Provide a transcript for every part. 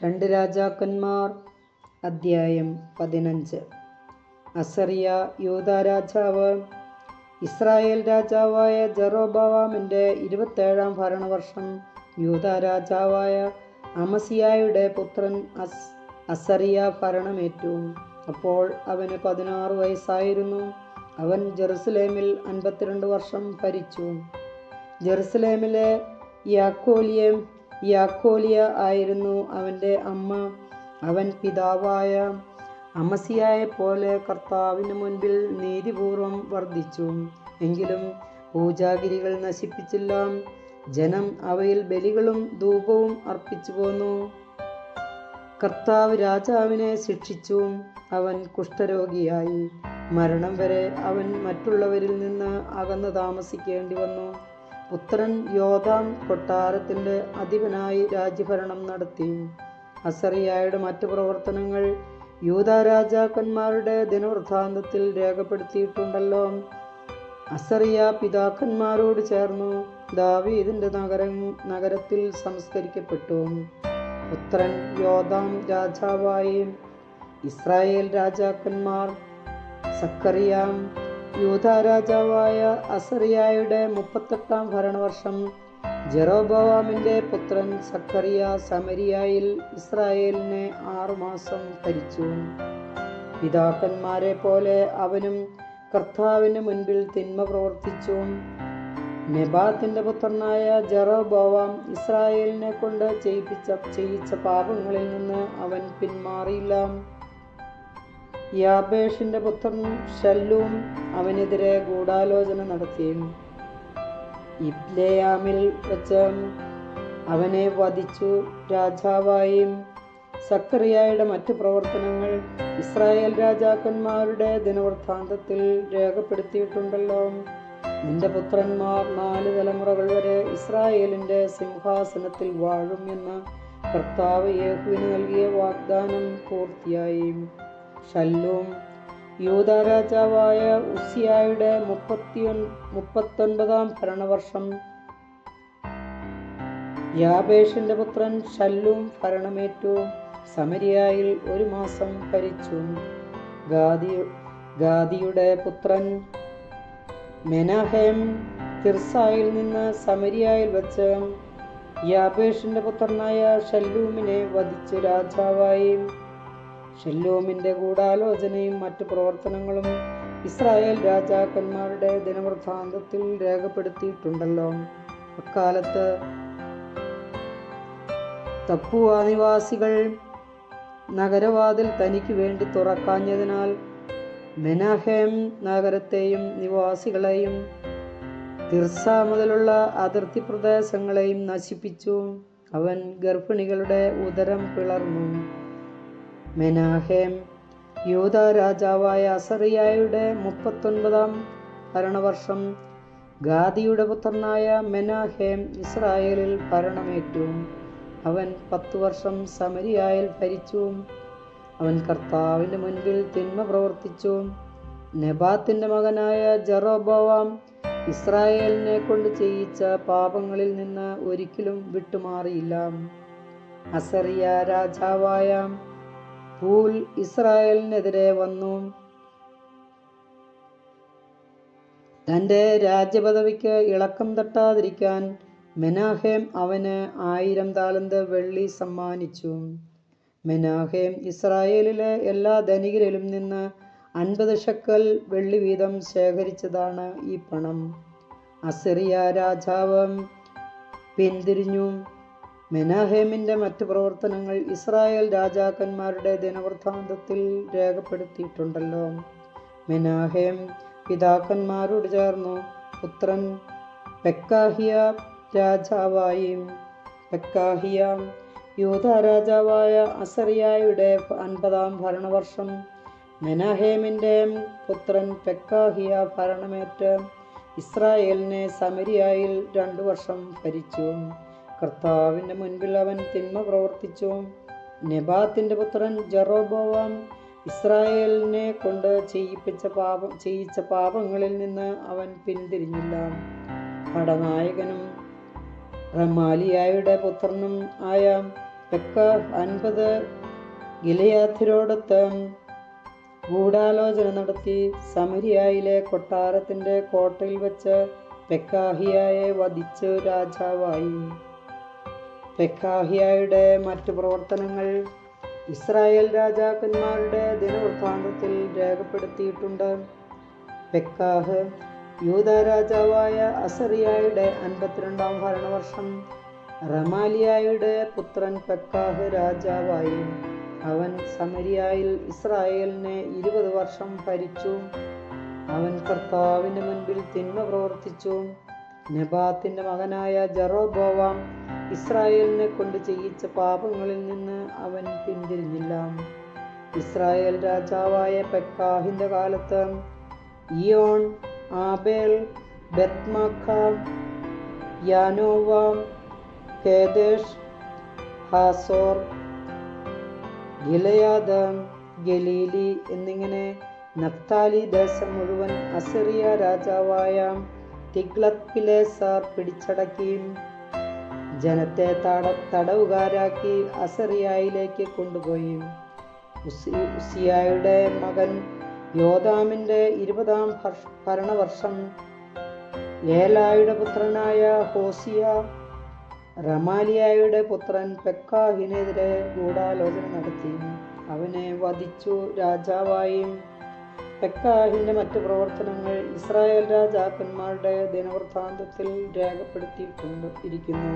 രണ്ട് രാജാക്കന്മാർ അദ്ധ്യായം 15. അസറിയ യൂദാ രാജാവ്. ഇസ്രായേൽ രാജാവായ ജെറൊബോവാമിൻ്റെ 27-ാം ഭരണവർഷം യൂദാ രാജാവായ അമസിയായുടെ പുത്രൻ അസറിയ ഭരണമേറ്റു. അപ്പോൾ അവന് 16 വയസ്സായിരുന്നു. അവൻ ജെറുസലേമിൽ 52 വർഷം ഭരിച്ചു. ജെറുസലേമിലെ യാക്കോലിയ ആയിരുന്നു അവൻ്റെ അമ്മ. അവൻ പിതാവായ അമസിയായെപ്പോലെ കർത്താവിന് മുൻപിൽ നീതിപൂർവം വർദ്ധിച്ചു. എങ്കിലും പൂജാഗിരികൾ നശിപ്പിച്ചില്ല. ജനം അവയിൽ ബലികളും ധൂപവും അർപ്പിച്ചു പോന്നു. കർത്താവ് രാജാവിനെ ശിക്ഷിച്ചു. അവൻ കുഷ്ഠരോഗിയായി. മരണം വരെ അവൻ മറ്റുള്ളവരിൽ നിന്ന് അകന്നു താമസിക്കേണ്ടി വന്നു. പുത്രൻ യോഥാം കൊട്ടാരത്തിൻ്റെ അധിപനായി രാജ്യഭരണം നടത്തി. അസറിയായുടെ മറ്റു പ്രവർത്തനങ്ങൾ യൂദാ രാജാക്കന്മാരുടെ ദിനവൃത്താന്തത്തിൽ രേഖപ്പെടുത്തിയിട്ടുണ്ടല്ലോ. അസറിയ പിതാക്കന്മാരോട് ചേർന്നു ദാവീദിൻ്റെ നഗരത്തിൽ സംസ്കരിക്കപ്പെട്ടു. പുത്രൻ യോഥാം രാജാവായി. ഇസ്രായേൽ രാജാക്കന്മാർ. സക്കറിയാം. യൂദാ രാജാവായ അസറിയായുടെ 38-ാം ഭരണവർഷം ജെറൊബോവാമിൻ്റെ പുത്രൻ സക്കറിയ സമരിയായിൽ ഇസ്രായേലിനെ 6 മാസം ഭരിച്ചു. പിതാക്കന്മാരെ പോലെ അവനും കർത്താവിന് മുൻപിൽ തിന്മ പ്രവർത്തിച്ചു. നെബാത്തിൻ്റെ പുത്രനായ ജെറൊബോവാം ഇസ്രായേലിനെ കൊണ്ട് ചെയ്യിച്ച പാപങ്ങളിൽ നിന്ന് അവൻ പിന്മാറിയില്ല. യാബേഷിൻ്റെ പുത്രൻ ശല്ലൂം അവനെതിരെ ഗൂഢാലോചന നടത്തി. ഇബ്ലെയാമിൽ വെച്ച് അവനെ വധിച്ചു. രാജാവായി. സക്കറിയായുടെ മറ്റു പ്രവർത്തനങ്ങൾ ഇസ്രായേൽ രാജാക്കന്മാരുടെ ദിനവൃത്താന്തത്തിൽ രേഖപ്പെടുത്തിയിട്ടുണ്ടല്ലോ. നിന്റെ പുത്രന്മാർ 4 തലമുറകൾ വരെ ഇസ്രായേലിൻ്റെ സിംഹാസനത്തിൽ വാഴും എന്ന് കർത്താവ് യേഹൂവിന് നൽകിയ വാഗ്ദാനം പൂർത്തിയായി. ശല്ലൂം. യൂദാ രാജാവായ ഉസ്സിയായുടെ 39-ാം ഭരണവർഷം യാബേഷിൻ്റെ പുത്രൻ ശല്ലൂം ഭരണമേറ്റു. സമരിയായിൽ 1 മാസം ഭരിച്ചു. ഗാദിയുടെ പുത്രൻ മെനാഹേം തിർസായിൽ നിന്ന് സമരിയായിൽ വെച്ച് യാബേഷിൻ്റെ പുത്രനായ ശല്ലൂമിനെ വധിച്ചു രാജാവായി. ശല്ലൂമിൻ്റെ ഗൂഢാലോചനയും മറ്റു പ്രവർത്തനങ്ങളും ഇസ്രായേൽ രാജാക്കന്മാരുടെ ദിനവൃത്താന്തത്തിൽ രേഖപ്പെടുത്തിയിട്ടുണ്ടല്ലോ. അക്കാലത്ത് തപ്പുവ നിവാസികൾ നഗരവാതിൽ തനിക്ക് വേണ്ടി തുറക്കാഞ്ഞതിനാൽ മെനാഹേം നഗരത്തെയും നിവാസികളെയും തിർസ മുതലുള്ള അതിർത്തി പ്രദേശങ്ങളെയും നശിപ്പിച്ചു. അവൻ ഗർഭിണികളുടെ ഉദരം പിളർന്നു. മെനാഹേം. യൂദാ രാജാവായ അസറിയായുടെ 39-ാം ഭരണവർഷം ഗാദിയുടെ പുത്രനായ മെനാഹേം ഇസ്രായേലിൽ ഭരണമേറ്റു. അവൻ 10 വർഷം സമരിയായിൽ ഭരിച്ചു. അവൻ കർത്താവിൻ്റെ മുൻപിൽ തിന്മ പ്രവർത്തിച്ചു. നെബാത്തിൻ്റെ മകനായ ജെറൊബോവാം ഇസ്രായേലിനെ കൊണ്ട് ചെയ്യിച്ച പാപങ്ങളിൽ നിന്ന് ഒരിക്കലും വിട്ടുമാറിയില്ല. അസറിയ രാജാവായ പൂൽ ഇസ്രായേലിനെതിരെ വന്നു. തൻ്റെ രാജ്യപദവിക്ക് ഇളക്കം തട്ടാതിരിക്കാൻ മെനാഹേം അവന് 1000 താലന്ത് വെള്ളി സമ്മാനിച്ചു. മെനാഹേം ഇസ്രായേലിലെ എല്ലാ ധനികരിലും നിന്ന് 50 ഷെക്കൽ വെള്ളി വീതം ശേഖരിച്ചതാണ് ഈ പണം. അസറിയ രാജാവ് പിന്തിരിഞ്ഞു. മെനാഹേമിൻ്റെ മറ്റു പ്രവർത്തനങ്ങൾ ഇസ്രായേൽ രാജാക്കന്മാരുടെ ദിനവൃത്താന്തത്തിൽ രേഖപ്പെടുത്തിയിട്ടുണ്ടല്ലോ. മെനാഹേം പിതാക്കന്മാരോട് ചേർന്നു. പുത്രൻ പെക്കാഹിയ രാജാവായി. പെക്കാഹിയ. യൂദാ രാജാവായ അസറിയായുടെ 50-ാം ഭരണവർഷം മെനാഹേമിൻ്റെ പുത്രൻ പെക്കാഹിയ ഭരണമേറ്റ് ഇസ്രായേലിനെ സമരിയായിൽ 2 വർഷം ഭരിച്ചു. കർത്താവിൻ്റെ മുൻപിൽ അവൻ തിന്മ പ്രവർത്തിച്ചു. നെബാത്തിൻ്റെ പുത്രൻ ജെറൊബോവാം ഇസ്രായേലിനെ കൊണ്ട് ചെയ്യിച്ച പാപങ്ങളിൽ നിന്ന് അവൻ പിന്തിരിഞ്ഞില്ല. പടനായകനും റമാലിയായുടെ പുത്രനും ആയ പെക്കാഹ് 50 ഗിലെയാദ്യരോടൊത്ത് ഗൂഢാലോചന നടത്തി സമരിയായിലെ കൊട്ടാരത്തിന്റെ കോട്ടയിൽ വച്ച് പെക്കാഹിയായെ വധിച്ച് രാജാവായി. പെക്കാഹിയായുടെ മറ്റു പ്രവർത്തനങ്ങൾ ഇസ്രായേൽ രാജാക്കന്മാരുടെ ദിനവൃത്താന്തത്തിൽ രേഖപ്പെടുത്തിയിട്ടുണ്ട്. പെക്കാഹ് യൂദാ രാജാവായ അസറിയായുടെ 52 ഭരണവർഷം റമാലിയായുടെ പുത്രൻ പെക്കാഹ് രാജാവായി. അവൻ സമരിയായിൽ ഇസ്രായേലിനെ 20 വർഷം ഭരിച്ചു. അവൻ കർത്താവിന്റെ മുൻപിൽ തിന്മ പ്രവർത്തിച്ചു. നെബാത്തിന്റെ മകനായ ജെറോബോവാം ഇസ്രായേലിനെ കൊണ്ട് ചെയ്യിച്ച പാപങ്ങളിൽ നിന്ന് അവൻ പിന്തിരിഞ്ഞില്ല. ഇസ്രായേൽ രാജാവായ പെക്കാഹിന്റെ കാലത്ത് Ijon, Abel, Beth Maacah, Janoah, Kedesh, Hazor, Gilead, Galilee എന്നിങ്ങനെ നഫ്താലി ദേശം മുഴുവൻ അസിറിയ രാജാവായ തിഗ്ലത്ത്-പിലേസർ പിടിച്ചടക്കി. ജനത്തെ തടവുകാരാക്കി അസറിയായിലേക്ക് കൊണ്ടുപോയി. ഉസിയായുടെ മകൻ യോഥാമിന്റെ 20 ഭരണവർഷം ഏലായുടെ പുത്രനായ ഹോസിയ റമാലിയായുടെ പുത്രൻ പെക്കാഹിനെതിരെ ഗൂഢാലോചന നടത്തി. അവനെ വധിച്ചു രാജാവായി. പെക്കാഹിന്റെ മറ്റു പ്രവർത്തനങ്ങൾ ഇസ്രായേൽ രാജാക്കന്മാരുടെ ദിനവൃത്താന്തത്തിൽ രേഖപ്പെടുത്തിയിരിക്കുന്നു.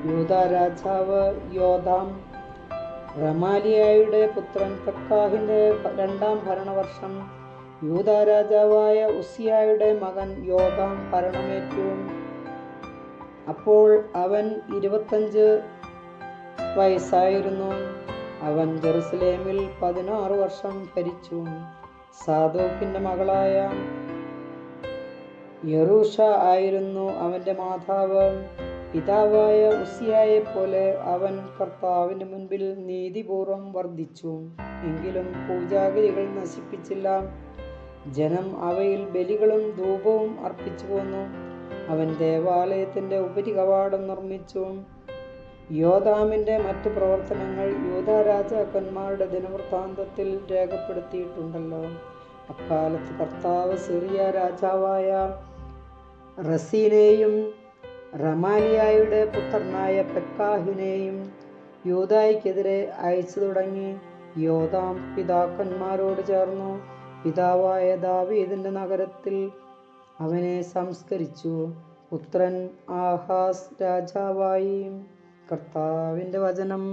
യൂദാ രാജാവ് യോഥാം റമാലിയായുടെ പുത്രൻ പെക്കാഹിന്റെ 2 ഭരണവർഷം യൂദാ രാജാവായ ഉസിയായുടെ മകൻ യോഥാം ഭരണമേറ്റു. അപ്പോൾ അവൻ 25 വയസ്സായിരുന്നു. അവൻ ജെറുസലേമിൽ 16 വർഷം ഭരിച്ചു. സാദോക്കിന്റെ മകളായ യെറൂഷ ആയിരുന്നു അവന്റെ മാതാവ്. പിതാവായ ഉസിയായെ പോലെ അവൻ കർത്താവിന്റെ മുൻപിൽ നീതിപൂർവം വർദ്ധിച്ചു. എങ്കിലും പൂജാഗിരികൾ നശിപ്പിച്ചില്ല. ജനം അവയിൽ ബലികളും ധൂപവും അർപ്പിച്ചു പോന്നു. അവൻ ദേവാലയത്തിന്റെ ഉപരികവാടം നിർമ്മിച്ചു. യോഥാമിന്റെ മറ്റു പ്രവർത്തനങ്ങൾ യൂദാ രാജാക്കന്മാരുടെ ദിനവൃത്താന്തത്തിൽ രേഖപ്പെടുത്തിയിട്ടുണ്ടല്ലോ. അക്കാലത്ത് കർത്താവ് സിറിയ രാജാവായ റസീനെയും റമാലിയായുടെ പുത്രനായ പെക്കാഹിനെയും യൂദായ്ക്കെതിരെ അയച്ചു തുടങ്ങി. യോഥാം പിതാക്കന്മാരോട് ചേർന്നു പിതാവായ ദാവീദിന്റെ നഗരത്തിൽ അവനെ സംസ്കരിച്ചു. പുത്രൻ ആഹാസ് രാജാവായി. കർത്താവിന്റെ വചനം.